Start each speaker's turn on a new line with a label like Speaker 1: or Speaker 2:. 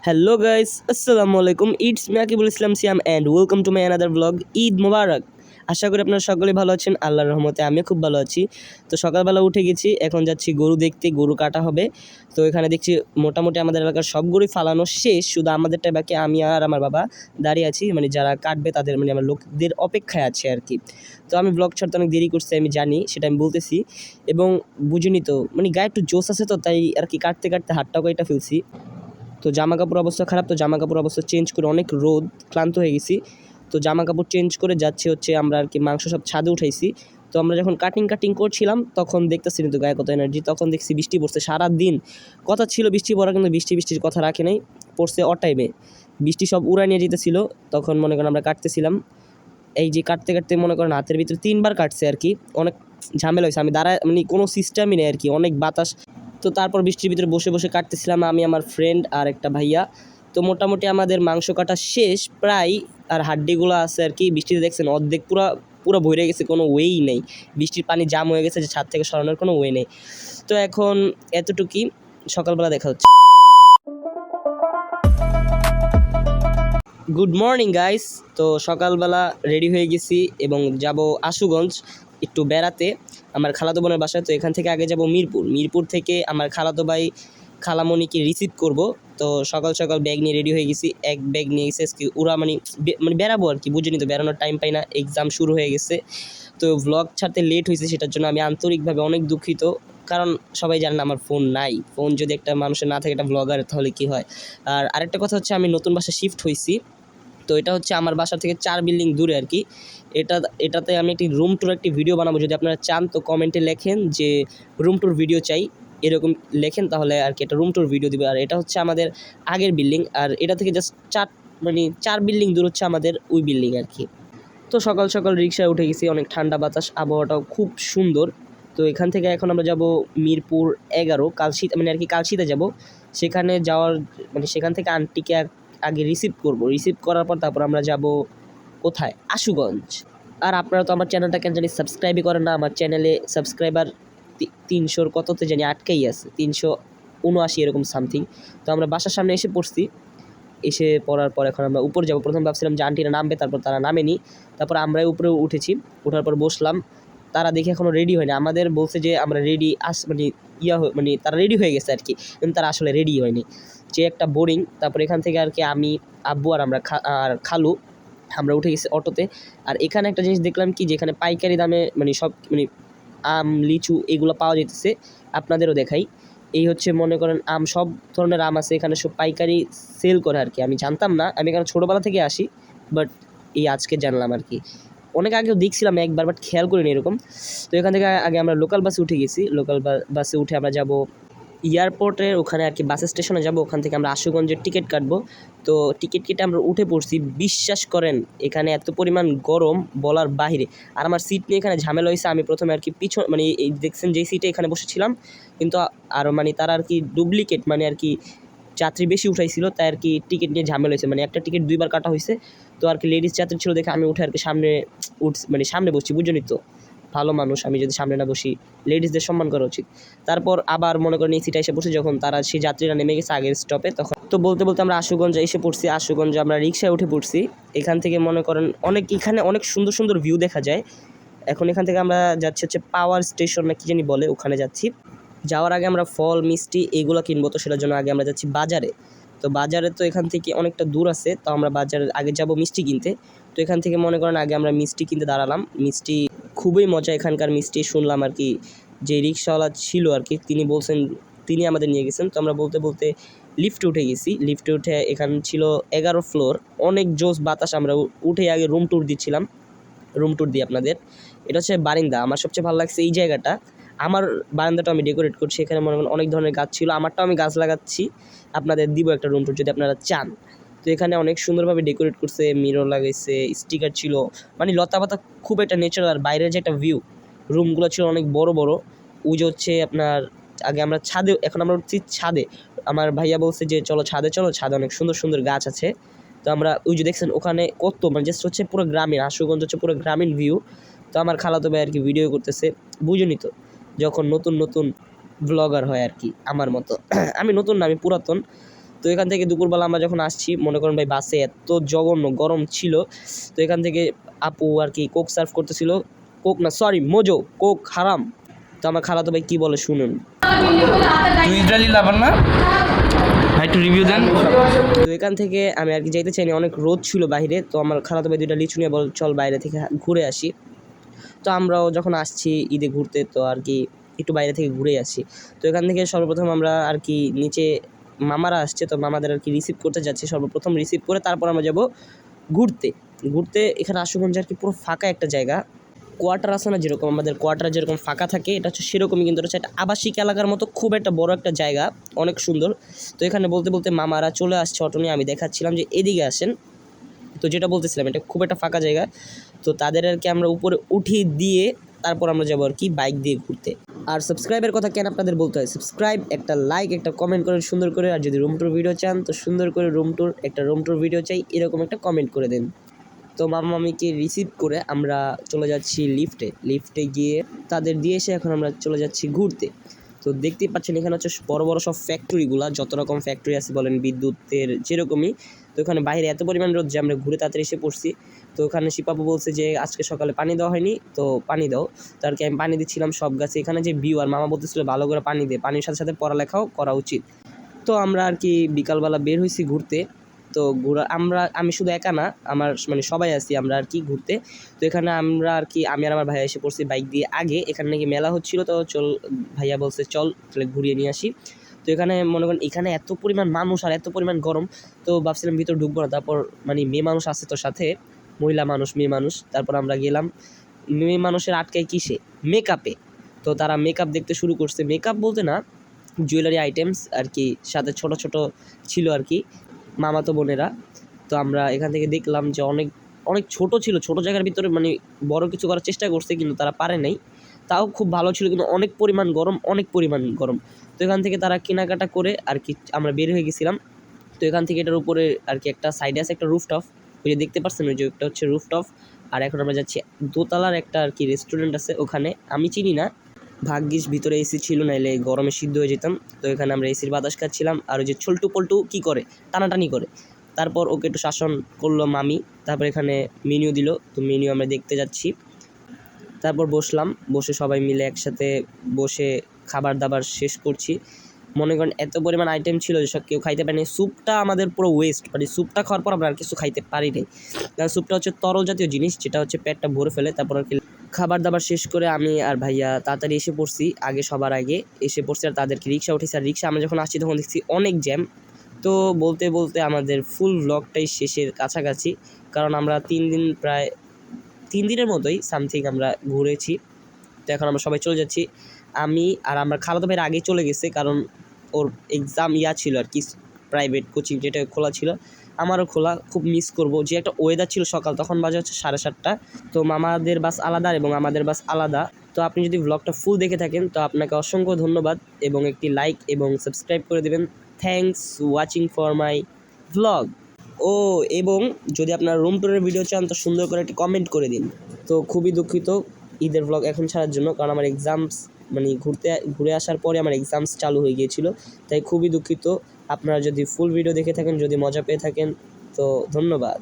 Speaker 1: Hello guys, আসসালামু আলাইকুম। It's me Akibul Islam Siam and welcome to my another blog. Eid মোবারক। আশা করি আপনারা সকলেই ভালো আছেন। আল্লাহর রহমতে আমিও খুব ভালো আছি। তো সকালবেলা উঠে গেছি, এখন যাচ্ছি গরু দেখতে, গরু কাটা হবে। তো এখানে দেখছি মোটামুটি আমাদের এলাকার সব গরুই ফালানো শেষ, শুধু আমাদেরটা বাকি। আমি আর আমার বাবা দাঁড়িয়ে আছি, মানে যারা কাটবে তাদের মানে আমার লোকদের অপেক্ষায় আছে আর কি। তো আমি ব্লগ ছাড়তে অনেক দেরি করছি, আমি জানি, সেটা আমি বলতেছি। এবং বুঝিনি তো, মানে গায়ে একটু জোশ আছে, তো তাই আর কি কাটতে কাটতে হাতটাও কেটে ফেলছি। তো জামা কাপড় অবস্থা খারাপ, তো জামা কাপড় অবস্থা চেঞ্জ করে, অনেক রোদ, ক্লান্ত হয়ে গেছি। তো জামা কাপড় চেঞ্জ করে যাচ্ছি হচ্ছে আমরা আর কি মাংস সব ছাদে উঠাইছি। তো আমরা যখন কাটিং করছিলাম তখন দেখতেছি কিন্তু গায়ে কত এনার্জি, তখন দেখছি বৃষ্টি পড়ছে সারাদিন। কথা ছিল বৃষ্টি পড়া, কিন্তু বৃষ্টির কথা রাখে নাই, পড়ছে টাইমে। বৃষ্টি সব উড়ায় নিয়ে যেতেছিল, তখন মনে করেন আমরা কাটতেছিলাম। এই যে কাটতে কাটতে মনে করেন হাতের ভিতরে 3বার কাটছে আর কি। অনেক ঝামেলা হয়েছে, আমি দাঁড়ায় মানে কোনো সিস্টেমই নেই আর কি, অনেক বাতাস। তো তারপর বৃষ্টির ভিতরে বসে বসে কাটতেছিলাম আমি, আমার ফ্রেন্ড আর একটা ভাইয়া। তো মোটামুটি আমাদের মাংস কাটা শেষ প্রায়, আর হাড্ডিগুলো আছে আর কি। বৃষ্টিতে দেখছেন অর্ধেক পুরো পুরো ভরে গেছে, কোনো ওয়েই নেই। বৃষ্টির পানি জাম হয়ে গেছে, যে ছাদ থেকে সরানোর কোনো ওয়ে নেই। তো এখন এতটুকুই, সকালবেলা দেখা হচ্ছে। Good morning guys. তো সকালবেলা রেডি হয়ে গেছি এবং যাব আশুগঞ্জ একটু বেড়াতে, আমার খালাতো বোনের বাসায়। তো এখান থেকে আগে যাব মিরপুর থেকে আমার খালাতো ভাই খালামণিকে রিসিভ করব। তো সকাল সকাল ব্যাগ নিয়ে রেডি হয়ে গেছি, এক ব্যাগ নিয়ে গেছে আজকে ওরা, মানে বেড়াবো আর কি, বুঝিনি তো, বেড়ানোর টাইম পাই না, এক্সাম শুরু হয়ে গেছে। তো ভ্লগ ছাড়তে লেট হয়েছে, সেটার জন্য আমি আন্তরিকভাবে অনেক দুঃখিত। কারণ সবাই জানেন আমার ফোন নাই, ফোন যদি একটা মানুষের না থাকে, একটা ব্লগার, তাহলে কি হয়। আর আরেকটা কথা হচ্ছে, আমি নতুন বাসায় শিফট হয়েছি। তো এটা হচ্ছে আমার বাসা থেকে 4 বিল্ডিং দূরে আর কি। এটাতে আমি একটি রুম ট্যুর একটি ভিডিও বানাবো, যদি আপনারা চান তো কমেন্টে লেখেন যে রুম ট্যুর ভিডিও চাই, এরকম লেখেন, তাহলে আর কি একটা রুম ট্যুর ভিডিও দিবে। আর এটা হচ্ছে আমাদের আগের বিল্ডিং, আর এটা থেকে জাস্ট 4 বিল্ডিং দূর হচ্ছে আমাদের ওই বিল্ডিং আর কি। তো সকাল সকাল রিক্সায় উঠে গেছি, অনেক ঠান্ডা বাতাস, আবহাওয়াটাও খুব সুন্দর। তো এখান থেকে এখন আমরা যাব মিরপুর 11 কালশিতা, মানে আর কি কালশিতা যাব। সেখানে যাওয়ার মানে সেখান থেকে আন্টিকে আগে রিসিভ করার পর তারপর আমরা যাব কোথায়, আশুগঞ্জ। আর আপনারা তো আমার চ্যানেলটা কেন জানি সাবস্ক্রাইবই করেন না। আমার চ্যানেলে সাবস্ক্রাইবার 300 কততে জানি আটকেই আছে, 379 এরকম সামথিং। তো আমরা বাসার সামনে এসে পড়ছি, এসে পড়ার পর এখন আমরা উপরে যাব। প্রথম ভাবছিলাম যে আন্টিরা নামবে, তারপর তারা নামেনি। তারপর আমরাই উপরে উঠেছি, ওঠার পর বসলাম। তারা দেখে এখনও রেডি হয়নি, আমাদের বলছে যে আমরা রেডি মানে তারা রেডি হয়ে গেছে আর কি, কিন্তু তারা আসলে রেডি হয়নি, যে একটা বোরিং। তারপর এখান থেকে আর কি আমি, আব্বু আর আমরা আর খালু, আমরা উঠে গেছি অটোতে। আর এখানে একটা জিনিস দেখলাম কি, যেখানে পাইকারি দামে মানে সব মানে আম, লিচু এগুলো পাওয়া যেতেছে। আপনাদেরও দেখাই, এই হচ্ছে মনে করেন আম, সব ধরনের আম আছে এখানে, সব পাইকারি সেল করে আর কি। আমি জানতাম না, আমি এখানে ছোটোবেলা থেকে আসি, বাট এই আজকে জানলাম আর কি। অনেক আগেও দেখছিলাম একবার, বাট খেয়াল করিনি এরকম। তো এখান থেকে আগে আমরা লোকাল বাসে উঠে গেছি, লোকাল বাসে উঠে আমরা যাব এয়ারপোর্টের ওখানে আর কি, বাস স্টেশনে যাব। ওখান থেকে আমরা আশুগঞ্জের টিকিট কাটবো। তো টিকিট কেটে আমরা উঠে পড়ছি। বিশ্বাস করেন এখানে এত পরিমাণ গরম বলার বাইরে। আর আমার সিট নিয়ে এখানে ঝামেলা হয়েছে, আমি প্রথমে আর কি মানে এই দেখছেন যেই সিটে এখানে বসেছিলাম, কিন্তু আর মানে তারা আর কি ডুপ্লিকেট, মানে আর কি যাত্রী বেশি উঠাইছিল, তাই আর কি টিকিট নিয়ে ঝামেলা হয়েছে, মানে একটা টিকিট 2বার কাটা হয়েছে। তো আর কি লেডিস যাত্রী ছিল দেখে আমি উঠে আর কি সামনে বসছি, বুঝুনি তো, ভালো মানুষ, আমি যদি সামনে না বসি, লেডিসদের সম্মান করা উচিত। তারপর আবার মনে করেন এই সিটে এসে বসে, যখন তারা সেই যাত্রীরা নেমে গেছে আগের স্টপে, তখন তো বলতে বলতে আমরা আশুগঞ্জে এসে পড়ছি। আশুগঞ্জে আমরা রিক্সায় উঠে পড়ছি। এখান থেকে মনে করেন এখানে অনেক সুন্দর সুন্দর ভিউ দেখা যায়। এখন এখান থেকে আমরা যাচ্ছি হচ্ছে পাওয়ার স্টেশন না কি জানি বলে, ওখানে যাচ্ছি। যাওয়ার আগে আমরা ফল মিষ্টি এগুলো কিনবো, তো সেটার জন্য আগে আমরা যাচ্ছি বাজারে। তো বাজারে তো এখান থেকে অনেকটা দূর আছে, তো আমরা বাজারে আগে যাব মিষ্টি কিনতে। তো এখান থেকে মনে করেন আগে আমরা মিষ্টি কিনতে দাঁড়ালাম। মিষ্টি খুবই মজা এখানকার মিষ্টি, শুনলাম আর কি, যে রিক্সাওয়ালা ছিল আর কি, তিনি আমাদের নিয়ে গেছেন। তো আমরা বলতে বলতে লিফটে উঠে গেছি। লিফটে উঠে এখানে ছিল 11 ফ্লোর, অনেক জোস বাতাস। আমরা উঠে আগে রুম ট্যুর দিই আপনাদের। এটা হচ্ছে বারিন্দা, আমার সবচেয়ে ভালো লাগছে এই জায়গাটা। আমার বারান্দাটা আমি ডেকোরেট করছি, এখানে মনে করেন অনেক ধরনের গাছ ছিল, আমারটাও আমি গাছ লাগাচ্ছি। আপনাদের দিব একটা রুম ট্যুর যদি আপনারা চান। তো এখানে অনেক সুন্দরভাবে ডেকোরেট করছে, মিরর লাগাইছে, স্টিকার ছিল, মানে লতা পাতা, খুব একটা নেচারাল। আর বাইরের যে একটা ভিউ, রুমগুলো ছিল অনেক বড় বড়। ওই যে হচ্ছে আপনার, আগে আমরা ছাদে, এখন আমরা উঠছি ছাদে। আমার ভাইয়া বলছে যে চলো ছাদে, ছাদে অনেক সুন্দর সুন্দর গাছ আছে। তো আমরা ওই যে দেখছেন ওখানে কত, মানে জাস্ট হচ্ছে পুরো গ্রামীণ, আশুগঞ্জ হচ্ছে পুরো গ্রামীণ ভিউ। তো আমার খালাতো ভাই আর কি ভিডিও করতেছে, বুঝুনি তো, যখন নতুন নতুন ব্লগার হয় আর কি আমার মতো। আমি নতুন না, আমি পুরাতন। তো এখান থেকে দুপুরবেলা আমরা যখন আসছি মনে করেন ভাই বাসে এত জঘন্য গরম ছিল। তো এখান থেকে আপু আর কি কোক সার্ভ করতেছিল, কোক না সরি মোজো, কোক হারাম। তো আমার খালাতো ভাই কী বলে শুনুন।
Speaker 2: তুই ইসরায়েলি লাভার না ভাই, একটু রিভিউ দেন।
Speaker 1: তো এখান থেকে আমি আর কি যাইতে চাইনি, অনেক রোদ ছিল বাইরে। তো আমার খালাতো ভাই 2টা লিচু নিয়ে বল চল বাইরে থেকে ঘুরে আসি। তো আমরাও যখন আসছি ঈদে ঘুরতে, তো আর কি একটু বাইরে থেকে ঘুরে আসি। তো এখান থেকে সর্বপ্রথম আমরা আর কি নিচে মামারা আসছে, তো মামাদের আর কি রিসিভ করতে যাচ্ছি। সর্বপ্রথম রিসিভ করে তারপর আমরা যাব ঘুরতে। এখানে আশুগঞ্জে আর কি পুরো ফাঁকা একটা জায়গা, কোয়ার্টার আছে না যেরকম আমাদের কোয়ার্টার যেরকম ফাঁকা থাকে, এটা হচ্ছে সেরকমই, কিন্তু এটা হচ্ছে একটা আবাসিক এলাকার মতো, খুব একটা বড় একটা জায়গা, অনেক সুন্দর। তো এখানে বলতে বলতে মামারা চলে আসছে অটো নিয়ে, আমি দেখাচ্ছিলাম যে এদিকে আসেন। তো যেটা বলতেছিলাম এটা খুব একটা ফাঁকা জায়গা। তো তাদের আর কি আমরা উপরে উঠিয়ে দিয়ে তারপর আমরা যাবো আর কি বাইক দিয়ে ঘুরতে। আর সাবস্ক্রাইবের কথা কেন আপনাদের বলতে হয়, সাবস্ক্রাইব, একটা লাইক, একটা কমেন্ট করেন সুন্দর করে। আর যদি রুম ট্যুর ভিডিও চান তো সুন্দর করে রুম ট্যুর ভিডিও চাই এরকম একটা কমেন্ট করে দেন। তো মামা মামিকে রিসিভ করে আমরা চলে যাচ্ছি লিফটে গিয়ে তাদের দিয়ে এসে এখন আমরা চলে যাচ্ছি ঘুরতে। তো দেখতেই পাচ্ছেন এখানে হচ্ছে বড় বড় সব ফ্যাক্টরিগুলো, যত রকম ফ্যাক্টরি আছে বলেন বিদ্যুতের যেরকমই। তো এখানে বাইরে এত পরিমাণ রোদ যে আমরা ঘুরে তাড়াতাড়ি এসে পড়ছি। তো ওখানে শিপাপু বলছে যে আজকে সকালে পানি দেওয়া হয়নি, তো পানি দাও। তো আর কি আমি পানি দিচ্ছিলাম সব গাছে। এখানে যে ভিউ, আর মামা বলতেছিল ভালো করে পানি দে, পানির সাথে সাথে পড়ালেখাও করা উচিত। তো আমরা আর কি বিকালবেলা বের হয়েছি ঘুরতে। তো আমি শুধু একা না, আমার মানে সবাই আছি আমরা আর কি ঘুরতে। তো এখানে আমরা আর কি আমি আর আমার ভাইয়া এসে পড়ছি বাইক দিয়ে আগে। এখানে নাকি মেলা হচ্ছিল, তো চল ভাইয়া বলছে চল তাহলে ঘুরিয়ে নিয়ে আসি। তো এখানে মনে করেন এখানে এত পরিমাণ মানুষ আর এত পরিমাণ গরম, তো ভাবছিলাম ভিতর ঢুকবো না। তারপর মানে মেয়ে মানুষ আছে তো সাথে, মেয়ে মানুষ। তারপর আমরা গেলাম। মেয়ে মানুষের আটকায় কিসে, মেকআপে। তো তারা মেকআপ দেখতে শুরু করছে, মেকআপ বলতে না জুয়েলারি আইটেমস আর কি, সাথে ছোট ছোট ছিল আর কি মামাতো বোনেরা। তো আমরা এখান থেকে দেখলাম যে অনেক অনেক ছোট ছিল, ছোট জায়গার ভিতরে মানে বড় কিছু করার চেষ্টা করছে কিন্তু তারা পারে নাই। তাও খুব ভালো ছিল, কিন্তু অনেক পরিমাণ গরম। তো এখান থেকে তারা কেনাকাটা করে আর কি আমরা বের হয়ে গেছিলাম। তো এখান থেকে এটার উপরে আর কি একটা সাইডে আছে একটা রুফটপ, ওই যে দেখতে পাচ্ছেন ওই যে একটা হচ্ছে রুফটপ। আর এখন আমরা যাচ্ছি দোতলার একটা আর কি রেস্টুরেন্ট আছে ওখানে, আমি চিনি না, ভাগ্যিস ভিতরে এসি ছিল, নাইলে গরমে সিদ্ধ হয়ে যেতাম। তো এখানে আমরা এসির বাতাস খাচ্ছিলাম। আর ওই যে ছল্টু পল্টু কী করে, টানাটানি করে। তারপর ওকে একটু শাসন করলো মামি। তারপর এখানে মেনু দিল, তো মেনু আমরা দেখতে যাচ্ছি। তারপর বসে সবাই মিলে একসাথে বসে খাবার দাবার শেষ করছি। মনে করেন এত পরিমাণ আইটেম ছিল যে সব কেউ খাইতে পারেনি। স্যুপটা আমাদের পুরো ওয়েস্ট, মানে স্যুপটা খাওয়ার পর আমরা আর কিছু খাইতে পারি নাই, কারণ স্যুপটা হচ্ছে তরল জাতীয় জিনিস, যেটা হচ্ছে পেটটা ভরে ফেলে। তারপর আর কি খাবার দাবার শেষ করে আমি আর ভাইয়া তাড়াতাড়ি এসে পড়ছি, সবার আগে এসে পড়ছি। আর তাদেরকে রিক্সা উঠেছি, আর রিক্সা আমরা যখন আসছি তখন দেখছি অনেক জ্যাম। তো বলতে বলতে আমাদের ফুল ব্লগটাই শেষের কাছাকাছি, কারণ আমরা 3 দিনের মতোই সামথিং আমরা ঘুরেছি। তো এখন আমরা সবাই চলে যাচ্ছি। আমি আর আমার খালাতো ভাইয়ের আগেই চলে গেছে, কারণ ওর এক্সাম ছিল আর কি, প্রাইভেট কোচিং যেটা খোলা ছিল, আমারও খোলা। খুব মিস করব, যে একটা ওয়েদার ছিল সকাল, তখন বাজে হচ্ছে 7:30। তো মামাদের বাস আলাদা এবং আমাদের বাস আলাদা। তো আপনি যদি ব্লগটা ফুল দেখে থাকেন তো আপনাকে অসংখ্য ধন্যবাদ, এবং একটি লাইক এবং সাবস্ক্রাইব করে দেবেন। Thanks watching for my vlog. এবং যদি আপনার রুম ট্যুরের ভিডিও চান তো সুন্দর করে একটি কমেন্ট করে দিন। তো খুবই দুঃখিত ঈদের ব্লগ এখন ছাড়ার জন্য, কারণ আমার এক্সামস মানে ঘুরে আসার পরে আমার এক্সামস চালু হয়ে গিয়েছিল, তাই খুবই দুঃখিত। আপনারা যদি ফুল ভিডিও দেখে থাকেন, যদি মজা পেয়ে থাকেন তো ধন্যবাদ।